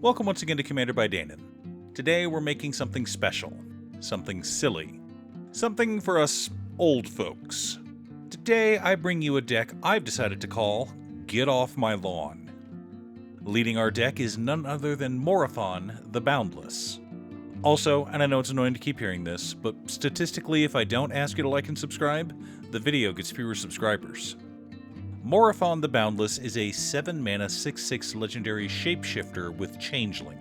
Welcome once again to Commander by Danon. Today we're making something special, something silly, something for us old folks. Today I bring you a deck I've decided to call Get Off My Lawn. Leading our deck is none other than Morophon the Boundless. Also, and I know it's annoying to keep hearing this, but statistically if I don't ask you to like and subscribe, the video gets fewer subscribers. Morophon the Boundless is a 7-mana 6/6 legendary shapeshifter with Changeling.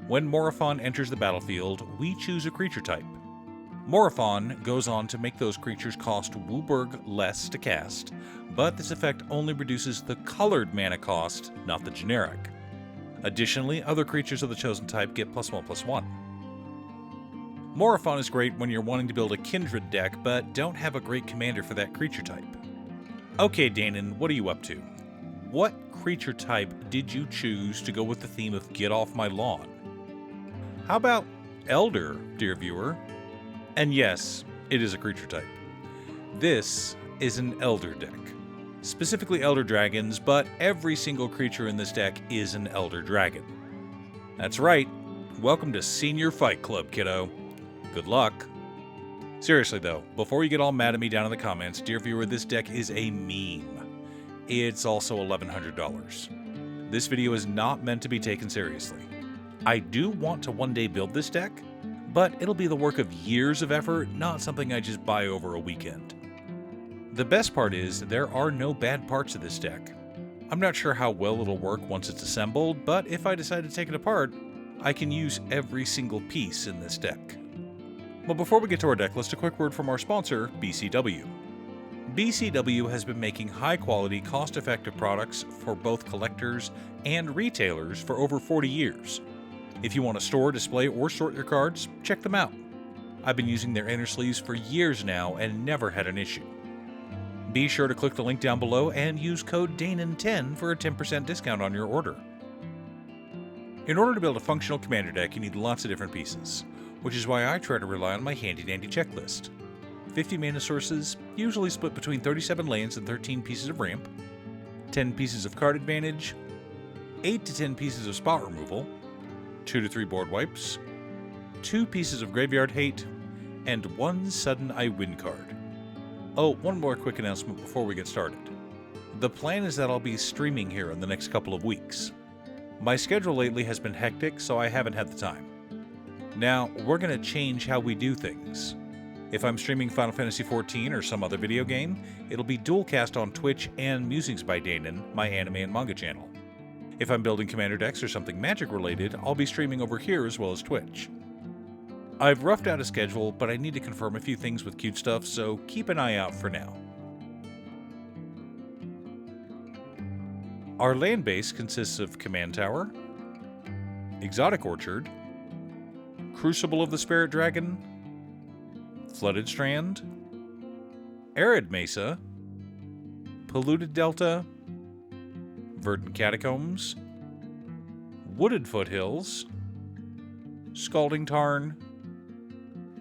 When Morophon enters the battlefield, we choose a creature type. Morophon goes on to make those creatures cost Wooburg less to cast, but this effect only reduces the colored mana cost, not the generic. Additionally, other creatures of the chosen type get +1/+1. Morophon is great when you're wanting to build a Kindred deck, but don't have a great commander for that creature type. Okay, Danon, what are you up to? What creature type did you choose to go with the theme of Get Off My Lawn? How about Elder, dear viewer? And yes, it is a creature type. This is an Elder deck. Specifically Elder Dragons, but every single creature in this deck is an Elder Dragon. That's right. Welcome to Senior Fight Club, kiddo. Good luck. Seriously though, before you get all mad at me down in the comments, dear viewer, this deck is a meme. It's also $1,100. This video is not meant to be taken seriously. I do want to one day build this deck, but it'll be the work of years of effort, not something I just buy over a weekend. The best part is, there are no bad parts of this deck. I'm not sure how well it'll work once it's assembled, but if I decide to take it apart, I can use every single piece in this deck. But before we get to our deck list, a quick word from our sponsor, BCW. BCW has been making high-quality, cost-effective products for both collectors and retailers for over 40 years. If you want to store, display, or sort your cards, check them out. I've been using their inner sleeves for years now and never had an issue. Be sure to click the link down below and use code DANON10 for a 10% discount on your order. In order to build a functional commander deck, you need lots of different pieces, which is why I try to rely on my handy-dandy checklist. 50 mana sources, usually split between 37 lands and 13 pieces of ramp, 10 pieces of card advantage, 8 to 10 pieces of spot removal, 2 to 3 board wipes, 2 pieces of graveyard hate, and 1 sudden I win card. Oh, one more quick announcement before we get started. The plan is that I'll be streaming here in the next couple of weeks. My schedule lately has been hectic, so I haven't had the time. Now, we're going to change how we do things. If I'm streaming Final Fantasy XIV or some other video game, it'll be dualcast on Twitch and Musings by Danon, my anime and manga channel. If I'm building commander decks or something magic related, I'll be streaming over here as well as Twitch. I've roughed out a schedule, but I need to confirm a few things with Cute Stuff, so keep an eye out for now. Our land base consists of Command Tower, Exotic Orchard, Crucible of the Spirit Dragon, Flooded Strand, Arid Mesa, Polluted Delta, Verdant Catacombs, Wooded Foothills, Scalding Tarn,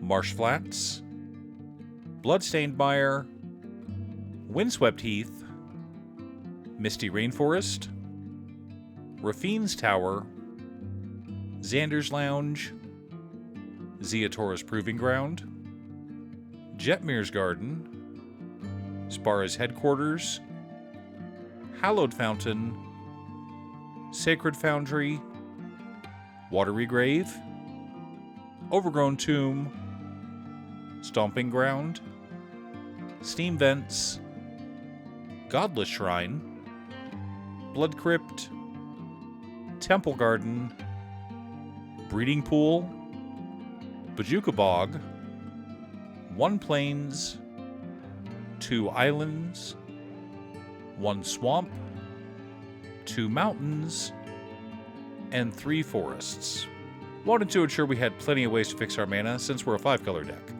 Marsh Flats, Bloodstained Mire, Windswept Heath, Misty Rainforest, Rafine's Tower, Xander's Lounge, Zeatora's Proving Ground, Jetmir's Garden, Spara's Headquarters, Hallowed Fountain, Sacred Foundry, Watery Grave, Overgrown Tomb, Stomping Ground, Steam Vents, Godless Shrine, Blood Crypt, Temple Garden, Breeding Pool, Bajuka Bog, 1 Plains, 2 Islands, 1 Swamp, 2 Mountains, and 3 Forests. Wanted to ensure we had plenty of ways to fix our mana since we're a 5-color deck.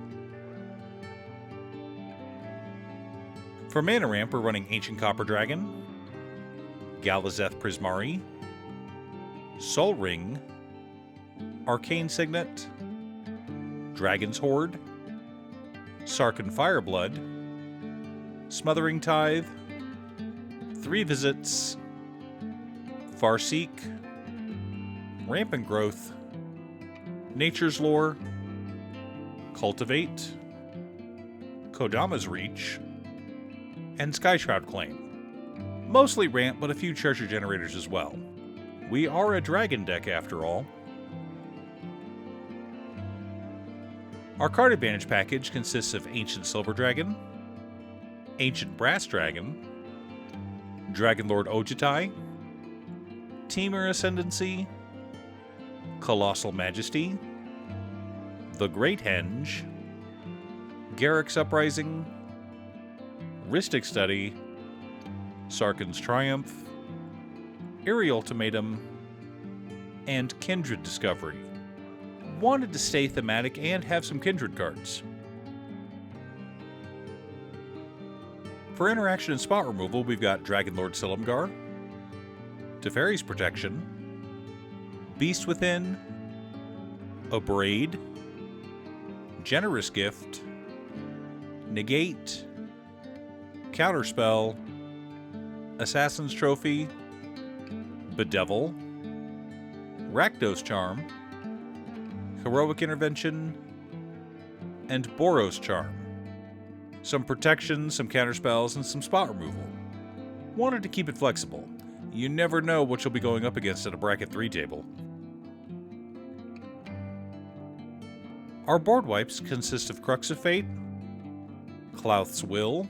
For mana ramp, we're running Ancient Copper Dragon, Galazeth Prismari, Sol Ring, Arcane Signet, Dragon's Horde, Sarkhan Fireblood, Smothering Tithe, 3 Visits, Farseek, Rampant Growth, Nature's Lore, Cultivate, Kodama's Reach, and Skyshroud Claim. Mostly ramp, but a few treasure generators as well. We are a dragon deck after all. Our card advantage package consists of Ancient Silver Dragon, Ancient Brass Dragon, Dragon Lord Ojitai, Temur Ascendancy, Colossal Majesty, The Great Henge, Garruk's Uprising, Rhystic Study, Sarkhan's Triumph, Eerie Ultimatum, and Kindred Discovery. Wanted to stay thematic and have some Kindred cards. For interaction and spot removal, we've got Dragon Lord Silumgar, Teferi's Protection, Beast Within, Abrade, Generous Gift, Negate, Counterspell, Assassin's Trophy, Bedevil, Rakdos Charm, Heroic Intervention, and Boros Charm. Some protection, some counterspells, and some spot removal. Wanted to keep it flexible. You never know what you'll be going up against at a Bracket 3 table. Our board wipes consist of Crux of Fate, Clouth's Will,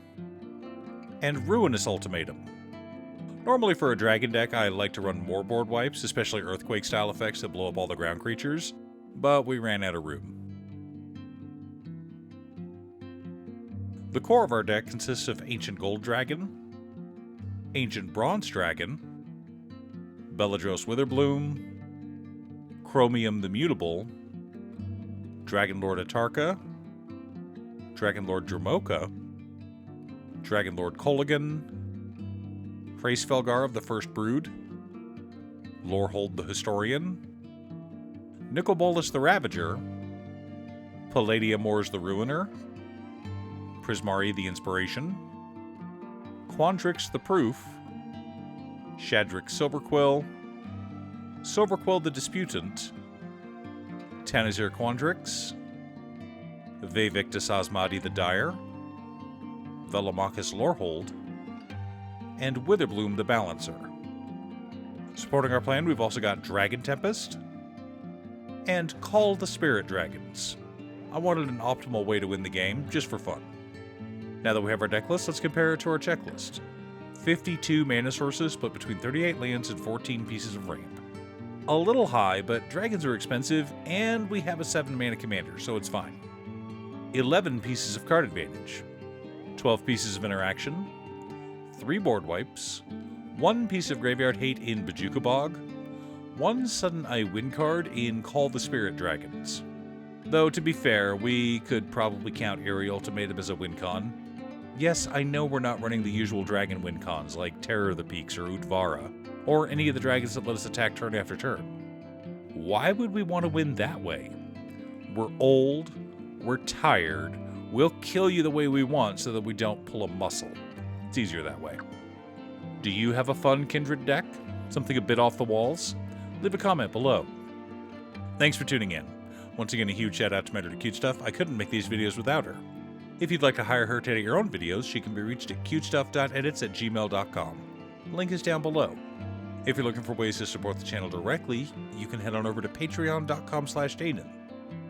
and Ruinous Ultimatum. Normally for a dragon deck, I like to run more board wipes, especially Earthquake-style effects that blow up all the ground creatures, but we ran out of room. The core of our deck consists of Ancient Gold Dragon, Ancient Bronze Dragon, Beledros Witherbloom, Chromium the Mutable, Dragon Lord Atarka, Dragon Lord Dramoka, Dragon Lord Kolaghan, Hraesvelgar of the First Brood, Lorehold the Historian, Nicol the Ravager, Palladiumors the Ruiner, Prismari the Inspiration, Quandrix the Proof, Shadrix Silverquill, Silverquill the Disputant, Tanazir Quandrix, Vevictus Asmadi the Dire, Velomachus Lorehold, and Witherbloom the Balancer. Supporting our plan, we've also got Dragon Tempest and Call the Spirit Dragons. I wanted an optimal way to win the game, just for fun. Now that we have our deck list, let's compare it to our checklist. 52 mana sources split between 38 lands and 14 pieces of ramp. A little high, but dragons are expensive, and we have a 7 mana commander, so it's fine. 11 pieces of card advantage, 12 pieces of interaction, 3 board wipes, 1 piece of graveyard hate in Bojuka Bog, 1 sudden I win card in Call the Spirit Dragons. Though, to be fair, we could probably count Eerie Ultimatum as a win con. Yes, I know we're not running the usual dragon win cons like Terror of the Peaks or Utvara, or any of the dragons that let us attack turn after turn. Why would we want to win that way? We're old, we're tired, we'll kill you the way we want so that we don't pull a muscle. It's easier that way. Do you have a fun Kindred deck? Something a bit off the walls? Leave a comment below. Thanks for tuning in. Once again, a huge shout out to my editor cutestuff. I couldn't make these videos without her. If you'd like to hire her to edit your own videos, she can be reached at cutestuff.edits@gmail.com. Link is down below. If you're looking for ways to support the channel directly, you can head on over to patreon.com/Danon.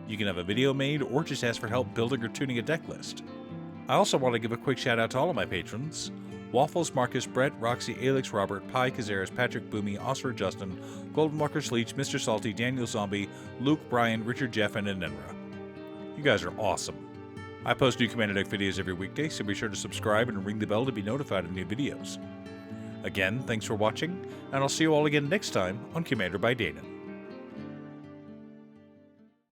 You can have a video made or just ask for help building or tuning a deck list. I also want to give a quick shout out to all of my patrons: Waffles, Marcus, Brett, Roxy, Alex, Robert, Pi, Kazaris, Patrick, Boomy, Oscar, Justin, Golden Walker, Sleech, Mr. Salty, Daniel Zombie, Luke, Brian, Richard, Jeff, and Anenra. You guys are awesome. I post new Commander Deck videos every weekday, so be sure to subscribe and ring the bell to be notified of new videos. Again, thanks for watching, and I'll see you all again next time on Commander by Danon.